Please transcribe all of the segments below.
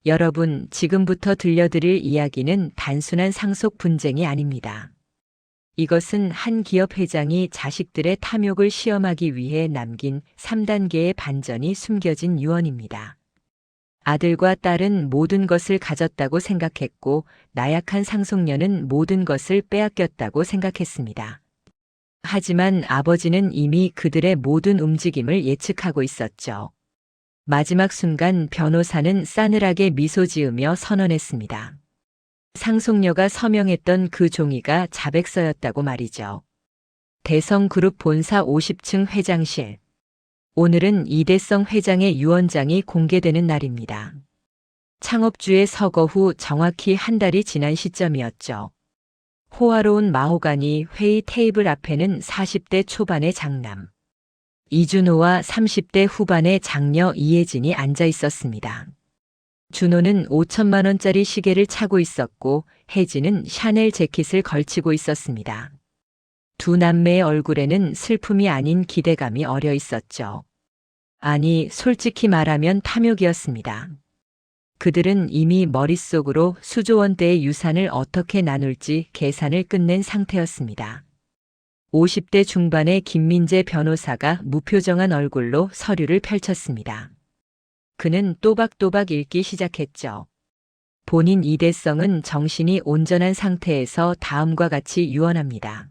여러분, 지금부터 들려드릴 이야기는 단순한 상속 분쟁이 아닙니다. 이것은 한 기업 회장이 자식들의 탐욕을 시험하기 위해 남긴 3단계의 반전이 숨겨진 유언입니다. 아들과 딸은 모든 것을 가졌다고 생각했고 나약한 상속녀는 모든 것을 빼앗겼다고 생각했습니다. 하지만 아버지는 이미 그들의 모든 움직임을 예측하고 있었죠. 마지막 순간 변호사는 싸늘하게 미소 지으며 선언했습니다. 상속녀가 서명했던 그 종이가 자백서였다고 말이죠. 대성그룹 본사 50층 회장실. 오늘은 이대성 회장의 유언장이 공개되는 날입니다. 창업주의 서거 후 정확히 한 달이 지난 시점이었죠. 호화로운 마호가니 회의 테이블 앞에는 40대 초반의 장남 이준호와 30대 후반의 장녀 이혜진이 앉아 있었습니다. 준호는 5천만 원짜리 시계를 차고 있었고 혜진은 샤넬 재킷을 걸치고 있었습니다. 두 남매의 얼굴에는 슬픔이 아닌 기대감이 어려 있었죠. 아니, 솔직히 말하면 탐욕이었습니다. 그들은 이미 머릿속으로 수조 원대의 유산을 어떻게 나눌지 계산을 끝낸 상태였습니다. 50대 중반의 김민재 변호사가 무표정한 얼굴로 서류를 펼쳤습니다. 그는 또박또박 읽기 시작했죠. 본인 이대성은 정신이 온전한 상태에서 다음과 같이 유언합니다.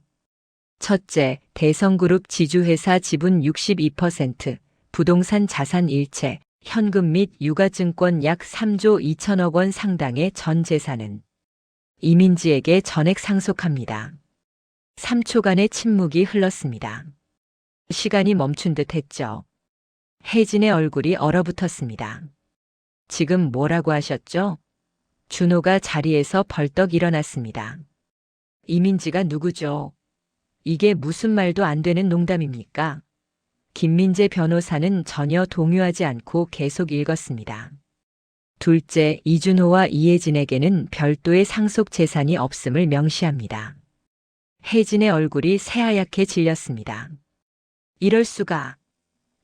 첫째, 대성그룹 지주회사 지분 62%, 부동산 자산 일체, 현금 및 유가증권 약 3조 2천억 원 상당의 전 재산은 이민지에게 전액 상속합니다. 3초간의 침묵이 흘렀습니다. 시간이 멈춘 듯 했죠. 혜진의 얼굴이 얼어붙었습니다. 지금 뭐라고 하셨죠? 준호가 자리에서 벌떡 일어났습니다. 이민지가 누구죠? 이게 무슨 말도 안 되는 농담입니까? 김민재 변호사는 전혀 동요하지 않고 계속 읽었습니다. 둘째, 이준호와 이혜진에게는 별도의 상속 재산이 없음을 명시합니다. 혜진의 얼굴이 새하얗게 질렸습니다. 이럴 수가.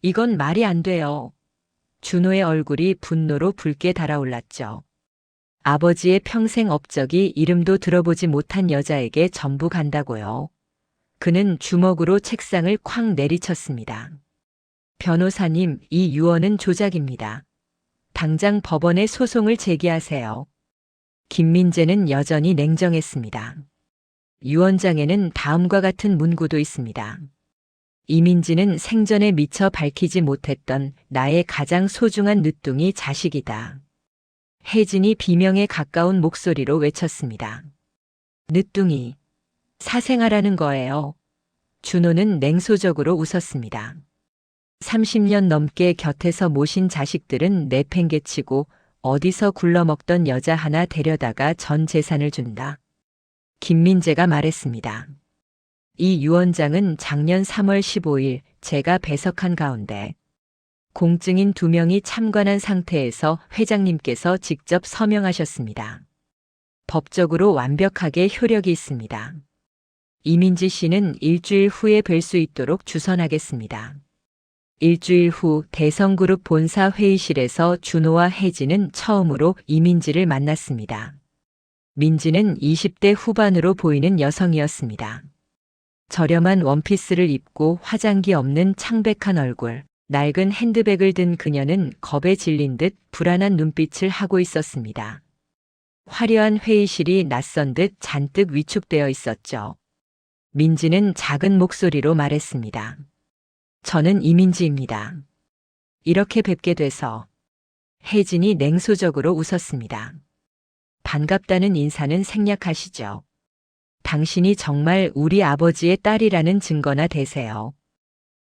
이건 말이 안 돼요. 준호의 얼굴이 분노로 붉게 달아올랐죠. 아버지의 평생 업적이 이름도 들어보지 못한 여자에게 전부 간다고요. 그는 주먹으로 책상을 쾅 내리쳤습니다. 변호사님, 이 유언은 조작입니다. 당장 법원에 소송을 제기하세요. 김민재는 여전히 냉정했습니다. 유언장에는 다음과 같은 문구도 있습니다. 이민지는 생전에 미처 밝히지 못했던 나의 가장 소중한 늦둥이 자식이다. 혜진이 비명에 가까운 목소리로 외쳤습니다. 늦둥이. 사생아라는 거예요. 준호는 냉소적으로 웃었습니다. 30년 넘게 곁에서 모신 자식들은 내팽개치고 어디서 굴러먹던 여자 하나 데려다가 전 재산을 준다. 김민재가 말했습니다. 이 유언장은 작년 3월 15일 제가 배석한 가운데 공증인 2명이 참관한 상태에서 회장님께서 직접 서명하셨습니다. 법적으로 완벽하게 효력이 있습니다. 이민지 씨는 일주일 후에 뵐 수 있도록 주선하겠습니다. 일주일 후 대성그룹 본사 회의실에서 준호와 혜진은 처음으로 이민지를 만났습니다. 민지는 20대 후반으로 보이는 여성이었습니다. 저렴한 원피스를 입고 화장기 없는 창백한 얼굴, 낡은 핸드백을 든 그녀는 겁에 질린 듯 불안한 눈빛을 하고 있었습니다. 화려한 회의실이 낯선 듯 잔뜩 위축되어 있었죠. 민지는 작은 목소리로 말했습니다. 저는 이민지입니다. 이렇게 뵙게 돼서. 혜진이 냉소적으로 웃었습니다. 반갑다는 인사는 생략하시죠. 당신이 정말 우리 아버지의 딸이라는 증거나 되세요.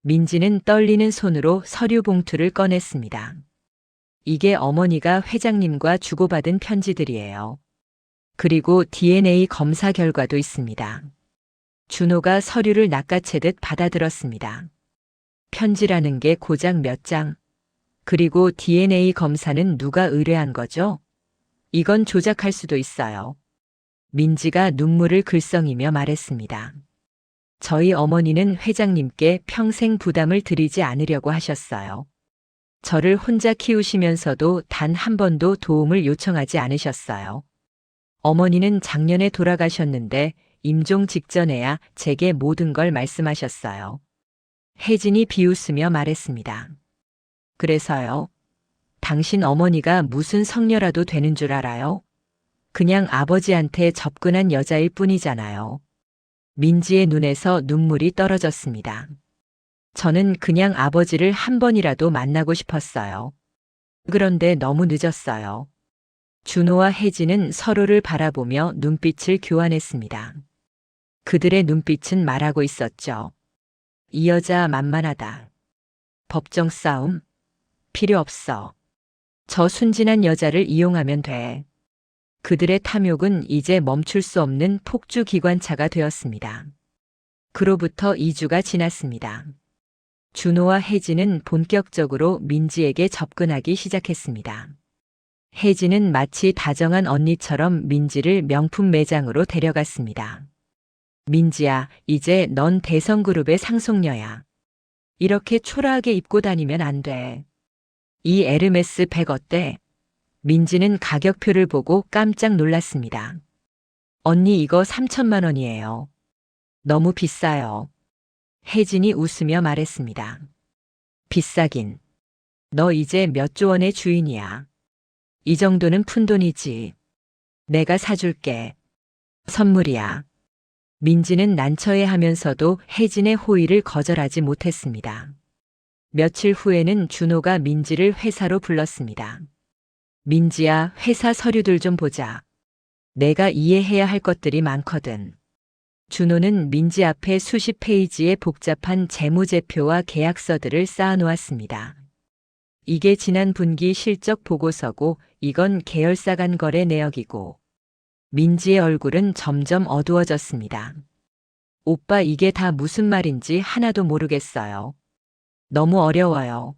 민지는 떨리는 손으로 서류 봉투를 꺼냈습니다. 이게 어머니가 회장님과 주고받은 편지들이에요. 그리고 DNA 검사 결과도 있습니다. 준호가 서류를 낚아채듯 받아들었습니다. 편지라는 게 고작 몇 장. 그리고 DNA 검사는 누가 의뢰한 거죠? 이건 조작할 수도 있어요. 민지가 눈물을 글썽이며 말했습니다. 저희 어머니는 회장님께 평생 부담을 드리지 않으려고 하셨어요. 저를 혼자 키우시면서도 단 한 번도 도움을 요청하지 않으셨어요. 어머니는 작년에 돌아가셨는데 임종 직전에야 제게 모든 걸 말씀하셨어요. 혜진이 비웃으며 말했습니다. 그래서요? 당신 어머니가 무슨 성녀라도 되는 줄 알아요? 그냥 아버지한테 접근한 여자일 뿐이잖아요. 민지의 눈에서 눈물이 떨어졌습니다. 저는 그냥 아버지를 한 번이라도 만나고 싶었어요. 그런데 너무 늦었어요. 준호와 혜진은 서로를 바라보며 눈빛을 교환했습니다. 그들의 눈빛은 말하고 있었죠. 이 여자 만만하다. 법정 싸움? 필요 없어. 저 순진한 여자를 이용하면 돼. 그들의 탐욕은 이제 멈출 수 없는 폭주 기관차가 되었습니다. 그로부터 2주가 지났습니다. 준호와 혜진은 본격적으로 민지에게 접근하기 시작했습니다. 혜진은 마치 다정한 언니처럼 민지를 명품 매장으로 데려갔습니다. 민지야, 이제 넌 대성그룹의 상속녀야. 이렇게 초라하게 입고 다니면 안 돼. 이 에르메스 백 어때? 민지는 가격표를 보고 깜짝 놀랐습니다. 언니 이거 3천만 원이에요. 너무 비싸요. 혜진이 웃으며 말했습니다. 비싸긴. 너 이제 몇 조 원의 주인이야. 이 정도는 푼돈이지. 내가 사줄게. 선물이야. 민지는 난처해하면서도 혜진의 호의를 거절하지 못했습니다. 며칠 후에는 준호가 민지를 회사로 불렀습니다. 민지야, 회사 서류들 좀 보자. 내가 이해해야 할 것들이 많거든. 준호는 민지 앞에 수십 페이지의 복잡한 재무제표와 계약서들을 쌓아놓았습니다. 이게 지난 분기 실적 보고서고 이건 계열사 간 거래 내역이고. 민지의 얼굴은 점점 어두워졌습니다. 오빠 이게 다 무슨 말인지 하나도 모르겠어요. 너무 어려워요.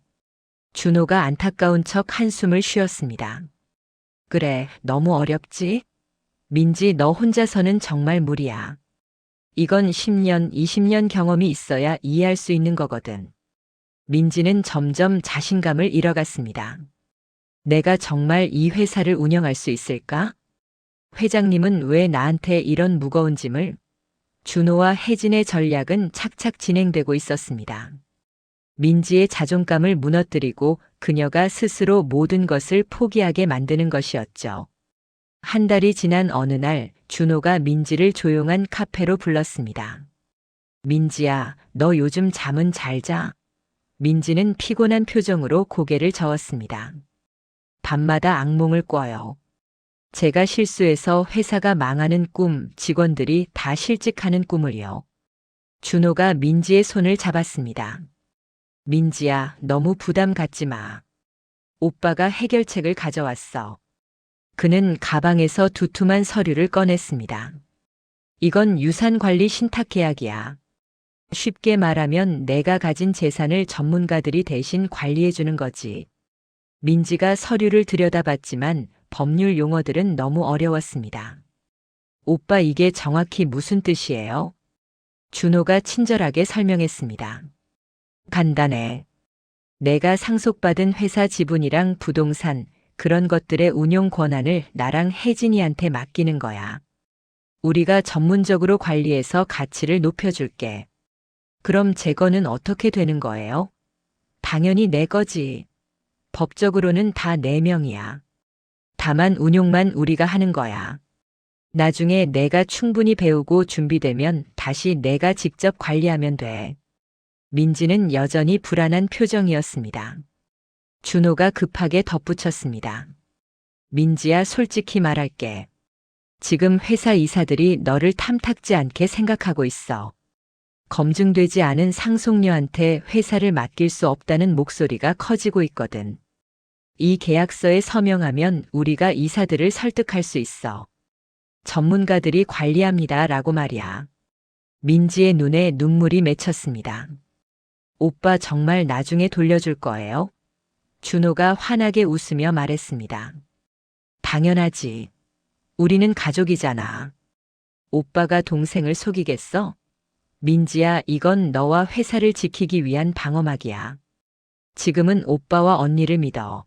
준호가 안타까운 척 한숨을 쉬었습니다. 그래, 너무 어렵지? 민지 너 혼자서는 정말 무리야. 이건 10년, 20년 경험이 있어야 이해할 수 있는 거거든. 민지는 점점 자신감을 잃어갔습니다. 내가 정말 이 회사를 운영할 수 있을까? 회장님은 왜 나한테 이런 무거운 짐을? 준호와 혜진의 전략은 착착 진행되고 있었습니다. 민지의 자존감을 무너뜨리고 그녀가 스스로 모든 것을 포기하게 만드는 것이었죠. 한 달이 지난 어느 날 준호가 민지를 조용한 카페로 불렀습니다. 민지야, 너 요즘 잠은 잘 자? 민지는 피곤한 표정으로 고개를 저었습니다. 밤마다 악몽을 꿔요. 제가 실수해서 회사가 망하는 꿈, 직원들이 다 실직하는 꿈을요. 준호가 민지의 손을 잡았습니다. 민지야, 너무 부담 갖지 마. 오빠가 해결책을 가져왔어. 그는 가방에서 두툼한 서류를 꺼냈습니다. 이건 유산관리 신탁계약이야. 쉽게 말하면 내가 가진 재산을 전문가들이 대신 관리해주는 거지. 민지가 서류를 들여다봤지만 법률 용어들은 너무 어려웠습니다. 오빠 이게 정확히 무슨 뜻이에요? 준호가 친절하게 설명했습니다. 간단해. 내가 상속받은 회사 지분이랑 부동산, 그런 것들의 운용 권한을 나랑 혜진이한테 맡기는 거야. 우리가 전문적으로 관리해서 가치를 높여줄게. 그럼 제 거는 어떻게 되는 거예요? 당연히 내 거지. 법적으로는 다 내 명이야. 다만 운용만 우리가 하는 거야. 나중에 내가 충분히 배우고 준비되면 다시 내가 직접 관리하면 돼. 민지는 여전히 불안한 표정이었습니다. 준호가 급하게 덧붙였습니다. 민지야, 솔직히 말할게. 지금 회사 이사들이 너를 탐탁지 않게 생각하고 있어. 검증되지 않은 상속녀한테 회사를 맡길 수 없다는 목소리가 커지고 있거든. 이 계약서에 서명하면 우리가 이사들을 설득할 수 있어. 전문가들이 관리합니다. 라고 말이야. 민지의 눈에 눈물이 맺혔습니다. 오빠 정말 나중에 돌려줄 거예요? 준호가 환하게 웃으며 말했습니다. 당연하지. 우리는 가족이잖아. 오빠가 동생을 속이겠어? 민지야, 이건 너와 회사를 지키기 위한 방어막이야. 지금은 오빠와 언니를 믿어.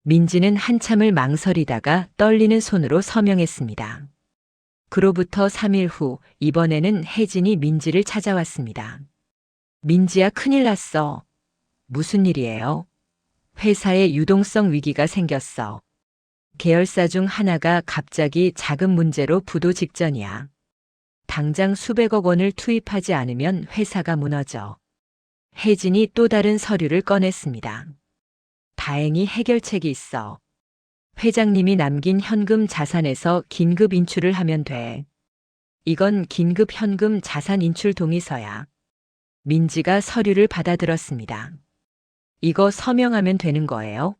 민지는 한참을 망설이다가 떨리는 손으로 서명했습니다. 그로부터 3일 후 이번에는 혜진이 민지를 찾아왔습니다. 민지야, 큰일 났어. 무슨 일이에요? 회사에 유동성 위기가 생겼어. 계열사 중 하나가 갑자기 자금 문제로 부도 직전이야. 당장 수백억 원을 투입하지 않으면 회사가 무너져. 혜진이 또 다른 서류를 꺼냈습니다. 다행히 해결책이 있어. 회장님이 남긴 현금 자산에서 긴급 인출을 하면 돼. 이건 긴급 현금 자산 인출 동의서야. 민지가 서류를 받아들었습니다. 이거 서명하면 되는 거예요?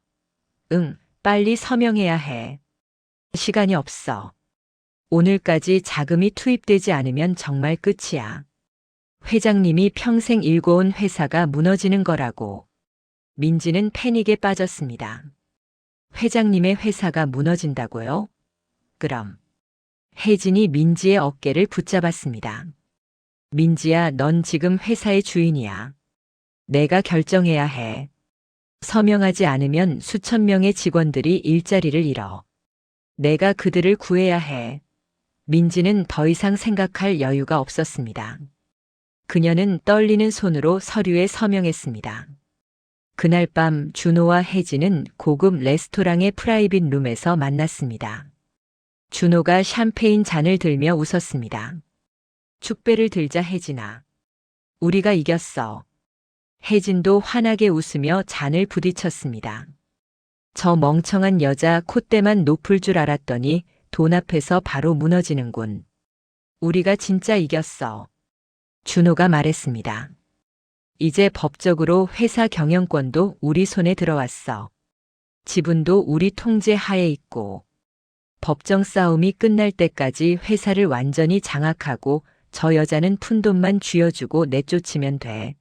응, 빨리 서명해야 해. 시간이 없어. 오늘까지 자금이 투입되지 않으면 정말 끝이야. 회장님이 평생 일궈온 회사가 무너지는 거라고. 민지는 패닉에 빠졌습니다. 회장님의 회사가 무너진다고요? 그럼. 혜진이 민지의 어깨를 붙잡았습니다. 민지야, 넌 지금 회사의 주인이야. 내가 결정해야 해. 서명하지 않으면 수천 명의 직원들이 일자리를 잃어. 내가 그들을 구해야 해. 민지는 더 이상 생각할 여유가 없었습니다. 그녀는 떨리는 손으로 서류에 서명했습니다. 그날 밤 준호와 혜진은 고급 레스토랑의 프라이빗 룸에서 만났습니다. 준호가 샴페인 잔을 들며 웃었습니다. 축배를 들자, 혜진아. 우리가 이겼어. 혜진도 환하게 웃으며 잔을 부딪혔습니다. 저 멍청한 여자 콧대만 높을 줄 알았더니 돈 앞에서 바로 무너지는군. 우리가 진짜 이겼어. 준호가 말했습니다. 이제 법적으로 회사 경영권도 우리 손에 들어왔어. 지분도 우리 통제 하에 있고. 법정 싸움이 끝날 때까지 회사를 완전히 장악하고 저 여자는 푼돈만 쥐어주고 내쫓으면 돼.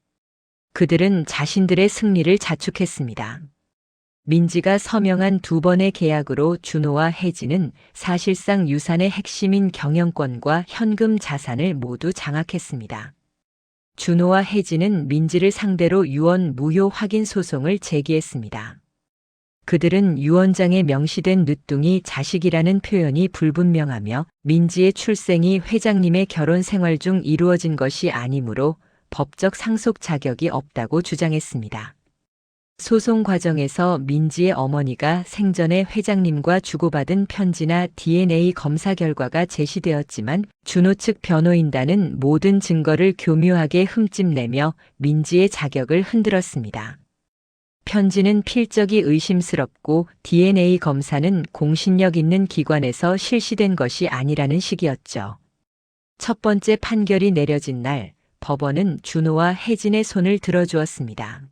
그들은 자신들의 승리를 자축했습니다. 민지가 서명한 2번의 계약으로 준호와 혜진은 사실상 유산의 핵심인 경영권과 현금 자산을 모두 장악했습니다. 준호와 혜진은 민지를 상대로 유언 무효 확인 소송을 제기했습니다. 그들은 유언장에 명시된 늦둥이 자식이라는 표현이 불분명하며 민지의 출생이 회장님의 결혼 생활 중 이루어진 것이 아니므로 법적 상속 자격이 없다고 주장했습니다. 소송 과정에서 민지의 어머니가 생전에 회장님과 주고받은 편지나 DNA 검사 결과가 제시되었지만 준호 측 변호인단은 모든 증거를 교묘하게 흠집내며 민지의 자격을 흔들었습니다. 편지는 필적이 의심스럽고 DNA 검사는 공신력 있는 기관에서 실시된 것이 아니라는 식이었죠. 첫 번째 판결이 내려진 날 법원은 준호와 혜진의 손을 들어주었습니다.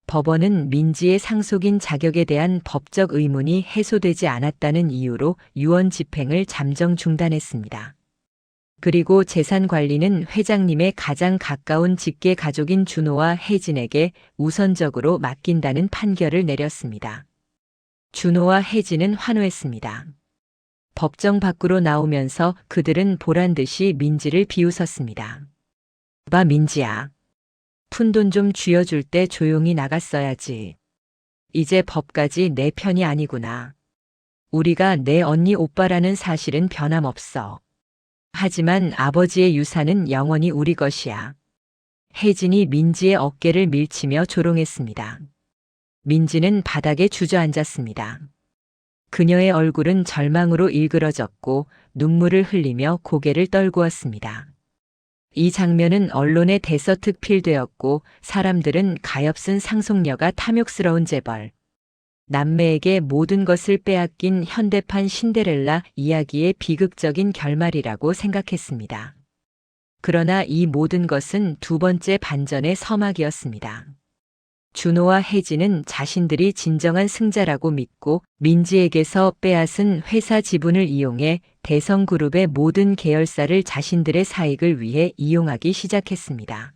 법원은 민지의 상속인 자격에 대한 법적 의문이 해소되지 않았다는 이유로 유언 집행을 잠정 중단했습니다. 그리고 재산 관리는 회장님의 가장 가까운 직계 가족인 준호와 혜진에게 우선적으로 맡긴다는 판결을 내렸습니다. 준호와 혜진은 환호했습니다. 법정 밖으로 나오면서 그들은 보란듯이 민지를 비웃었습니다. 봐, 민지야. 푼돈 좀 쥐어줄 때 조용히 나갔어야지. 이제 법까지 내 편이 아니구나. 우리가 내 언니 오빠라는 사실은 변함없어. 하지만 아버지의 유산은 영원히 우리 것이야. 혜진이 민지의 어깨를 밀치며 조롱했습니다. 민지는 바닥에 주저앉았습니다. 그녀의 얼굴은 절망으로 일그러졌고 눈물을 흘리며 고개를 떨구었습니다. 이 장면은 언론에 대서특필되었고 사람들은 가엾은 상속녀가 탐욕스러운 재벌, 남매에게 모든 것을 빼앗긴 현대판 신데렐라 이야기의 비극적인 결말이라고 생각했습니다. 그러나 이 모든 것은 2번째 반전의 서막이었습니다. 준호와 혜진은 자신들이 진정한 승자라고 믿고 민지에게서 빼앗은 회사 지분을 이용해 대성그룹의 모든 계열사를 자신들의 사익을 위해 이용하기 시작했습니다.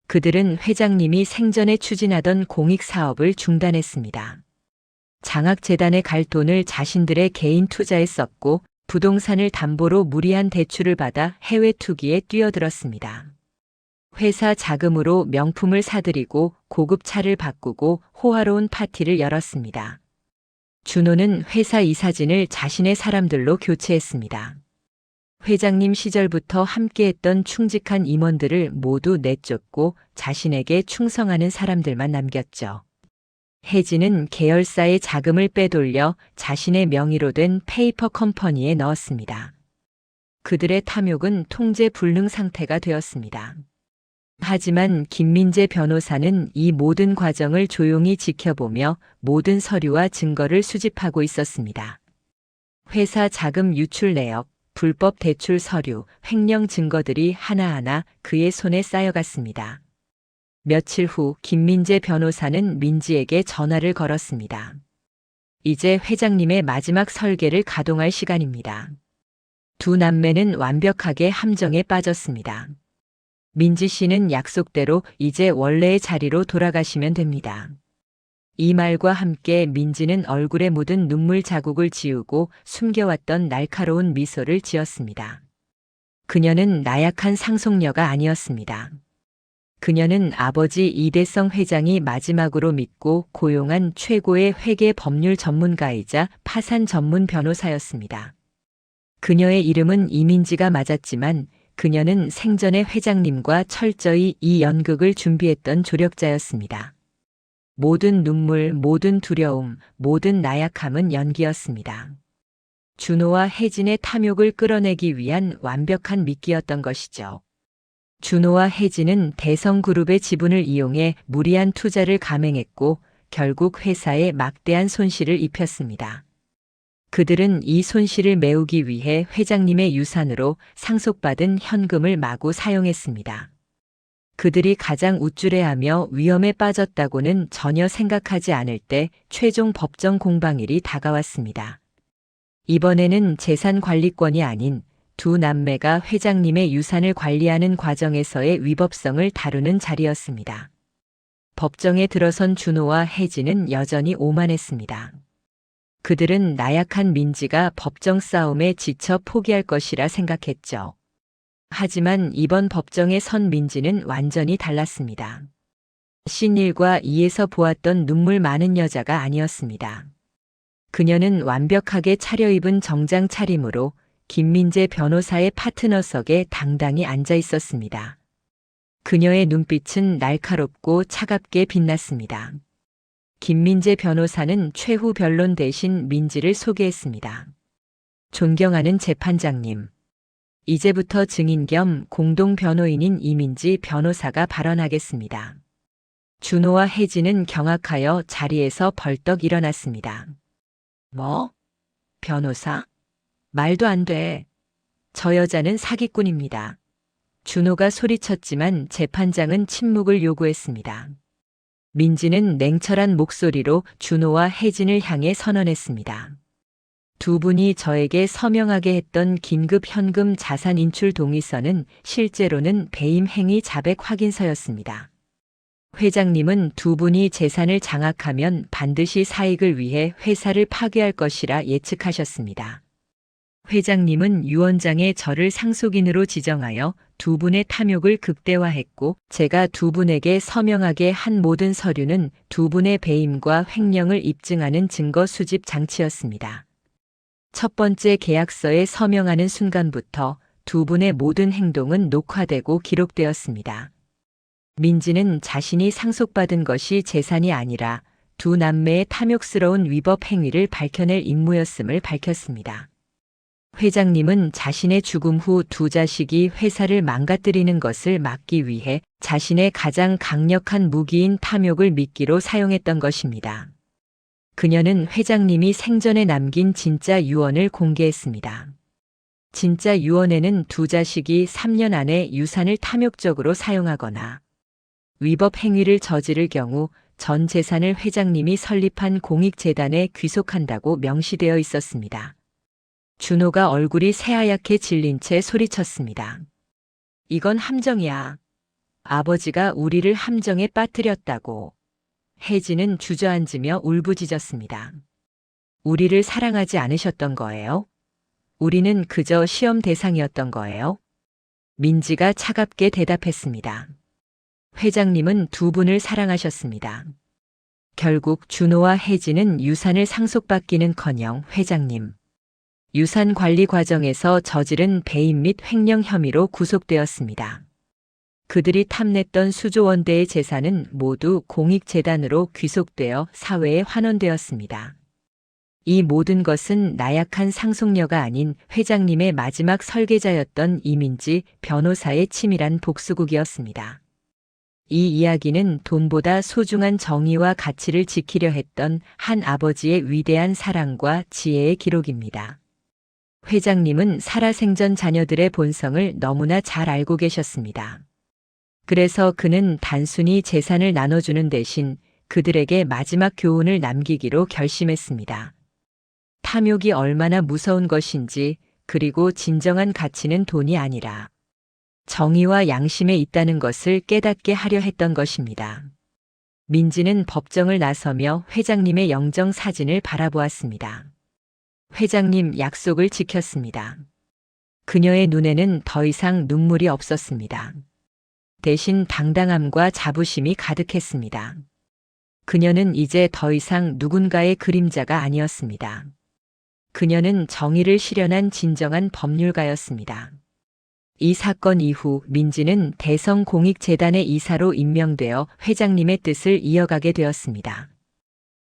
그들은 회장님이 생전에 추진하던 공익사업을 중단했습니다. 장학재단에 갈 돈을 자신들의 개인 투자에 썼고 부동산을 담보로 무리한 대출을 받아 해외 투기에 뛰어들었습니다. 회사 자금으로 명품을 사들이고 고급 차를 바꾸고 호화로운 파티를 열었습니다. 준호는 회사 이사진을 자신의 사람들로 교체했습니다. 회장님 시절부터 함께했던 충직한 임원들을 모두 내쫓고 자신에게 충성하는 사람들만 남겼죠. 혜진은 계열사의 자금을 빼돌려 자신의 명의로 된 페이퍼 컴퍼니에 넣었습니다. 그들의 탐욕은 통제 불능 상태가 되었습니다. 하지만 김민재 변호사는 이 모든 과정을 조용히 지켜보며 모든 서류와 증거를 수집하고 있었습니다. 회사 자금 유출 내역, 불법 대출 서류, 횡령 증거들이 하나하나 그의 손에 쌓여갔습니다. 며칠 후 김민재 변호사는 민지에게 전화를 걸었습니다. 이제 회장님의 마지막 설계를 가동할 시간입니다. 두 남매는 완벽하게 함정에 빠졌습니다. 민지 씨는 약속대로 이제 원래의 자리로 돌아가시면 됩니다. 이 말과 함께 민지는 얼굴에 묻은 눈물 자국을 지우고 숨겨왔던 날카로운 미소를 지었습니다. 그녀는 나약한 상속녀가 아니었습니다. 그녀는 아버지 이대성 회장이 마지막으로 믿고 고용한 최고의 회계 법률 전문가이자 파산 전문 변호사였습니다. 그녀의 이름은 이민지가 맞았지만 그녀는 생전에 회장님과 철저히 이 연극을 준비했던 조력자였습니다. 모든 눈물, 모든 두려움, 모든 나약함은 연기였습니다. 준호와 혜진의 탐욕을 끌어내기 위한 완벽한 미끼였던 것이죠. 준호와 혜진은 대성그룹의 지분을 이용해 무리한 투자를 감행했고 결국 회사에 막대한 손실을 입혔습니다. 그들은 이 손실을 메우기 위해 회장님의 유산으로 상속받은 현금을 마구 사용했습니다. 그들이 가장 우쭐해하며 위험에 빠졌다고는 전혀 생각하지 않을 때 최종 법정 공방일이 다가왔습니다. 이번에는 재산 관리권이 아닌 두 남매가 회장님의 유산을 관리하는 과정에서의 위법성을 다루는 자리였습니다. 법정에 들어선 준호와 혜진은 여전히 오만했습니다. 그들은 나약한 민지가 법정 싸움에 지쳐 포기할 것이라 생각했죠. 하지만 이번 법정에 선 민지는 완전히 달랐습니다. 신일과 이에서 보았던 눈물 많은 여자가 아니었습니다. 그녀는 완벽하게 차려입은 정장 차림으로 김민재 변호사의 파트너석에 당당히 앉아 있었습니다. 그녀의 눈빛은 날카롭고 차갑게 빛났습니다. 김민재 변호사는 최후 변론 대신 민지를 소개했습니다. 존경하는 재판장님. 이제부터 증인 겸 공동 변호인인 이민지 변호사가 발언하겠습니다. 준호와 혜진은 경악하여 자리에서 벌떡 일어났습니다. 뭐? 변호사? 말도 안 돼. 저 여자는 사기꾼입니다. 준호가 소리쳤지만 재판장은 침묵을 요구했습니다. 민지는 냉철한 목소리로 준호와 혜진을 향해 선언했습니다. 두 분이 저에게 서명하게 했던 긴급 현금 자산 인출 동의서는 실제로는 배임 행위 자백 확인서였습니다. 회장님은 두 분이 재산을 장악하면 반드시 사익을 위해 회사를 파괴할 것이라 예측하셨습니다. 회장님은 유언장에 저를 상속인으로 지정하여 두 분의 탐욕을 극대화했고 제가 두 분에게 서명하게 한 모든 서류는 두 분의 배임과 횡령을 입증하는 증거 수집 장치였습니다. 첫 번째 계약서에 서명하는 순간부터 두 분의 모든 행동은 녹화되고 기록되었습니다. 민지는 자신이 상속받은 것이 재산이 아니라 두 남매의 탐욕스러운 위법 행위를 밝혀낼 임무였음을 밝혔습니다. 회장님은 자신의 죽음 후 두 자식이 회사를 망가뜨리는 것을 막기 위해 자신의 가장 강력한 무기인 탐욕을 미끼로 사용했던 것입니다. 그녀는 회장님이 생전에 남긴 진짜 유언을 공개했습니다. 진짜 유언에는 두 자식이 3년 안에 유산을 탐욕적으로 사용하거나 위법 행위를 저지를 경우 전 재산을 회장님이 설립한 공익재단에 귀속한다고 명시되어 있었습니다. 준호가 얼굴이 새하얗게 질린 채 소리쳤습니다. 이건 함정이야. 아버지가 우리를 함정에 빠뜨렸다고. 혜진은 주저앉으며 울부짖었습니다. 우리를 사랑하지 않으셨던 거예요? 우리는 그저 시험 대상이었던 거예요? 민지가 차갑게 대답했습니다. 회장님은 두 분을 사랑하셨습니다. 결국 준호와 혜진은 유산을 상속받기는커녕 회장님 유산 관리 과정에서 저지른 배임 및 횡령 혐의로 구속되었습니다. 그들이 탐냈던 수조 원대의 재산은 모두 공익재단으로 귀속되어 사회에 환원되었습니다. 이 모든 것은 나약한 상속녀가 아닌 회장님의 마지막 설계자였던 이민지 변호사의 치밀한 복수극이었습니다. 이 이야기는 돈보다 소중한 정의와 가치를 지키려 했던 한 아버지의 위대한 사랑과 지혜의 기록입니다. 회장님은 살아생전 자녀들의 본성을 너무나 잘 알고 계셨습니다. 그래서 그는 단순히 재산을 나눠주는 대신 그들에게 마지막 교훈을 남기기로 결심했습니다. 탐욕이 얼마나 무서운 것인지, 그리고 진정한 가치는 돈이 아니라 정의와 양심에 있다는 것을 깨닫게 하려 했던 것입니다. 민지는 법정을 나서며 회장님의 영정 사진을 바라보았습니다. 회장님 약속을 지켰습니다. 그녀의 눈에는 더 이상 눈물이 없었습니다. 대신 당당함과 자부심이 가득했습니다. 그녀는 이제 더 이상 누군가의 그림자가 아니었습니다. 그녀는 정의를 실현한 진정한 법률가였습니다. 이 사건 이후 민지는 대성공익재단의 이사로 임명되어 회장님의 뜻을 이어가게 되었습니다.